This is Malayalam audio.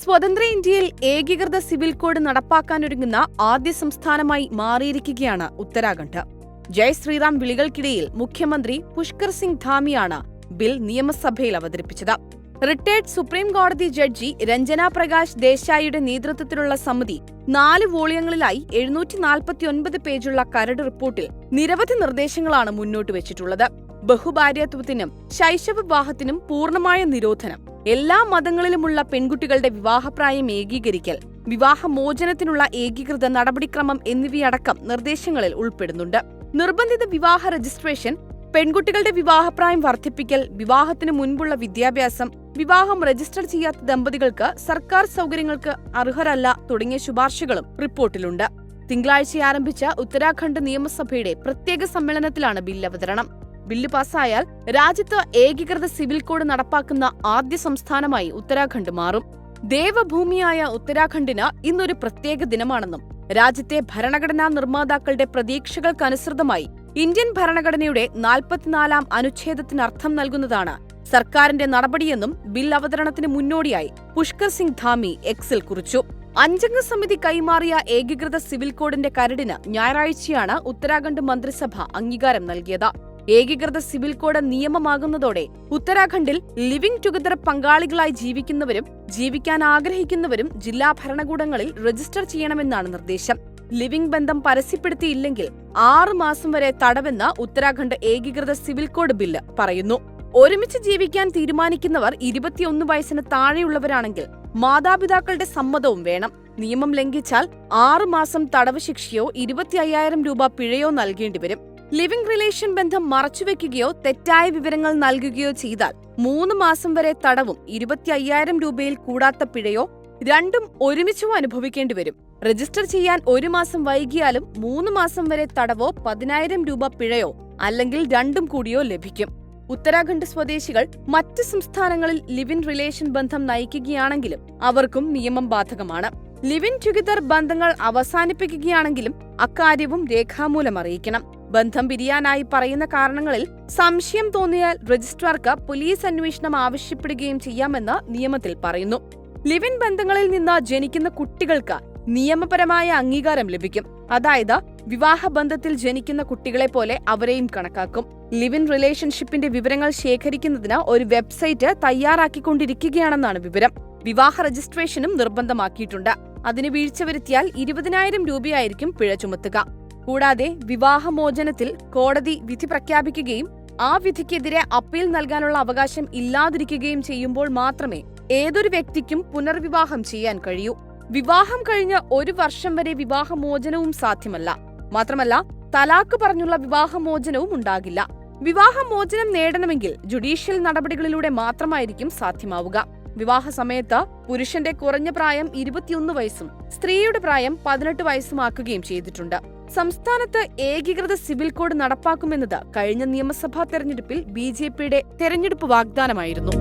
സ്വതന്ത്ര ഇന്ത്യയിൽ ഏകീകൃത സിവിൽ കോഡ് നടപ്പാക്കാനൊരുങ്ങുന്ന ആദ്യ സംസ്ഥാനമായി മാറിയിരിക്കുകയാണ് ഉത്തരാഖണ്ഡ്. ജയ് ശ്രീറാം വിളികൾക്കിടയിൽ മുഖ്യമന്ത്രി പുഷ്കർ സിംഗ് ധാമിയാണ് ബിൽ നിയമസഭയിൽ അവതരിപ്പിച്ചത്. റിട്ടയർഡ് സുപ്രീം കോടതി ജഡ്ജി രഞ്ജന പ്രകാശ് ദേശായിയുടെ നേതൃത്വത്തിലുള്ള സമിതി 4 വോളിയങ്ങളിലായി 749 പേജുള്ള കരട് റിപ്പോർട്ടിൽ നിരവധി നിർദ്ദേശങ്ങളാണ് മുന്നോട്ട് വെച്ചിട്ടുള്ളത്. ബഹുഭാര്യത്വത്തിനും ശൈശവ വിവാഹത്തിനും പൂർണ്ണമായ നിരോധനം, എല്ലാ മതങ്ങളിലുമുള്ള പെൺകുട്ടികളുടെ വിവാഹപ്രായം ഏകീകരിക്കൽ, വിവാഹമോചനത്തിനുള്ള ഏകീകൃത നടപടിക്രമം എന്നിവയടക്കം നിർദ്ദേശങ്ങളിൽ ഉൾപ്പെടുന്നുണ്ട്. നിർബന്ധിത വിവാഹ രജിസ്ട്രേഷൻ, പെൺകുട്ടികളുടെ വിവാഹപ്രായം വർദ്ധിപ്പിക്കൽ, വിവാഹത്തിനു മുൻപുള്ള വിദ്യാഭ്യാസം, വിവാഹം രജിസ്റ്റർ ചെയ്യാത്ത ദമ്പതികൾക്ക് സർക്കാർ സൗകര്യങ്ങൾക്ക് അർഹരല്ല തുടങ്ങിയ ശുപാർശകളും റിപ്പോർട്ടിലുണ്ട്. തിങ്കളാഴ്ച ആരംഭിച്ച ഉത്തരാഖണ്ഡ് നിയമസഭയുടെ പ്രത്യേക സമ്മേളനത്തിലാണ് ബിൽ അവതരണം. ബില്ല് പാസായാൽ രാജ്യത്ത് ഏകീകൃത സിവിൽ കോഡ് നടപ്പാക്കുന്ന ആദ്യ സംസ്ഥാനമായി ഉത്തരാഖണ്ഡ് മാറും. ദേവഭൂമിയായ ഉത്തരാഖണ്ഡിന് ഇന്നൊരു പ്രത്യേക ദിനമാണെന്നും രാജ്യത്തെ ഭരണഘടനാ നിർമ്മാതാക്കളുടെ പ്രതീക്ഷകൾക്കനുസൃതമായി ഇന്ത്യൻ ഭരണഘടനയുടെ 44-ാം അനുച്ഛേദത്തിനർത്ഥം നൽകുന്നതാണ് സർക്കാരിന്റെ നടപടിയെന്നും ബിൽ അവതരണത്തിന് മുന്നോടിയായി പുഷ്കർ സിംഗ് ധാമി എക്സിൽ കുറിച്ചു. 5-അംഗ സമിതി കൈമാറിയ ഏകീകൃത സിവിൽ കോഡിന്റെ കരടിന് ഞായറാഴ്ചയാണ് ഉത്തരാഖണ്ഡ് മന്ത്രിസഭ അംഗീകാരം നൽകിയത്. ഏകീകൃത സിവിൽ കോഡ് നിയമമാകുന്നതോടെ ഉത്തരാഖണ്ഡിൽ ലിവിംഗ് ടുഗദർ പങ്കാളികളായി ജീവിക്കുന്നവരും ജീവിക്കാൻ ആഗ്രഹിക്കുന്നവരും ജില്ലാ ഭരണകൂടങ്ങളിൽ രജിസ്റ്റർ ചെയ്യണമെന്നാണ് നിർദ്ദേശം. ലിവിംഗ് ബന്ധം പരസ്യപ്പെടുത്തിയില്ലെങ്കിൽ 6 മാസം വരെ തടവെന്ന് ഉത്തരാഖണ്ഡ് ഏകീകൃത സിവിൽ കോഡ് ബില്ല് പറയുന്നു. ഒരുമിച്ച് ജീവിക്കാൻ തീരുമാനിക്കുന്നവർ 21 വയസ്സിന് താഴെയുള്ളവരാണെങ്കിൽ മാതാപിതാക്കളുടെ സമ്മതവും വേണം. നിയമം ലംഘിച്ചാൽ 6 മാസം തടവ് ശിക്ഷയോ 25,000 രൂപ പിഴയോ നൽകേണ്ടിവരും. ലിവിംഗ് റിലേഷൻ ബന്ധം മറച്ചുവെക്കുകയോ തെറ്റായ വിവരങ്ങൾ നൽകുകയോ ചെയ്താൽ 3 മാസം വരെ തടവും 25,000 രൂപയിൽ കൂടാത്ത പിഴയോ രണ്ടും ഒരുമിച്ചോ അനുഭവിക്കേണ്ടിവരും. രജിസ്റ്റർ ചെയ്യാൻ 1 മാസം വൈകിയാലും 3 മാസം വരെ തടവോ 10,000 രൂപ പിഴയോ അല്ലെങ്കിൽ രണ്ടും കൂടിയോ ലഭിക്കും. ഉത്തരാഖണ്ഡ് സ്വദേശികൾ മറ്റ് സംസ്ഥാനങ്ങളിൽ ലിവിൻ റിലേഷൻ ബന്ധം നയിക്കുകയാണെങ്കിലും അവർക്കും നിയമം ബാധകമാണ്. ലിവിൻ ടുഗദർ ബന്ധങ്ങൾ അവസാനിപ്പിക്കുകയാണെങ്കിലും അക്കാര്യവും രേഖാമൂലം അറിയിക്കണം. ബന്ധം പിരിയാനായി പറയുന്ന കാരണങ്ങളിൽ സംശയം തോന്നിയാൽ രജിസ്ട്രാർക്ക് പോലീസ് അന്വേഷണം ആവശ്യപ്പെടുകയും ചെയ്യാമെന്ന് നിയമത്തിൽ പറയുന്നു. ലിവിൻ ബന്ധങ്ങളിൽ നിന്ന് ജനിക്കുന്ന കുട്ടികൾക്ക് നിയമപരമായ അംഗീകാരം ലഭിക്കും. അതായത് വിവാഹബന്ധത്തിൽ ജനിക്കുന്ന കുട്ടികളെ പോലെ അവരെയും കണക്കാക്കും. ലിവിൻ റിലേഷൻഷിപ്പിന്റെ വിവരങ്ങൾ ശേഖരിക്കുന്നതിന് ഒരു വെബ്സൈറ്റ് തയ്യാറാക്കിക്കൊണ്ടിരിക്കുകയാണെന്നാണ് വിവരം. വിവാഹ രജിസ്ട്രേഷനും നിർബന്ധമാക്കിയിട്ടുണ്ട്. അതിന് വീഴ്ച വരുത്തിയാൽ 20,000 രൂപയായിരിക്കും പിഴ ചുമത്തുക. കൂടാതെ വിവാഹമോചനത്തിൽ കോടതി വിധി പ്രഖ്യാപിക്കുകയും ആ വിധിക്കെതിരെ അപ്പീൽ നൽകാനുള്ള അവകാശം ഇല്ലാതിരിക്കുകയും ചെയ്യുമ്പോൾ മാത്രമേ ഏതൊരു വ്യക്തിക്കും പുനർവിവാഹം ചെയ്യാൻ കഴിയൂ. വിവാഹം കഴിഞ്ഞ് 1 വർഷം വരെ വിവാഹമോചനവും സാധ്യമല്ല. മാത്രമല്ല തലാക്ക് പറഞ്ഞുള്ള വിവാഹമോചനവും ഉണ്ടാകില്ല. വിവാഹമോചനം നേടണമെങ്കിൽ ജുഡീഷ്യൽ നടപടികളിലൂടെ മാത്രമായിരിക്കും സാധ്യമാവുക. വിവാഹ സമയത്ത് പുരുഷന്റെ കുറഞ്ഞ പ്രായം 21 വയസ്സും സ്ത്രീയുടെ പ്രായം 18 വയസ്സുമാക്കുകയും ചെയ്തിട്ടുണ്ട്. സംസ്ഥാനത്ത് ഏകീകൃത സിവിൽ കോഡ് നടപ്പാക്കുമെന്നത് കഴിഞ്ഞ നിയമസഭാ തെരഞ്ഞെടുപ്പിൽ BJPയുടെ തെരഞ്ഞെടുപ്പ് വാഗ്ദാനമായിരുന്നു.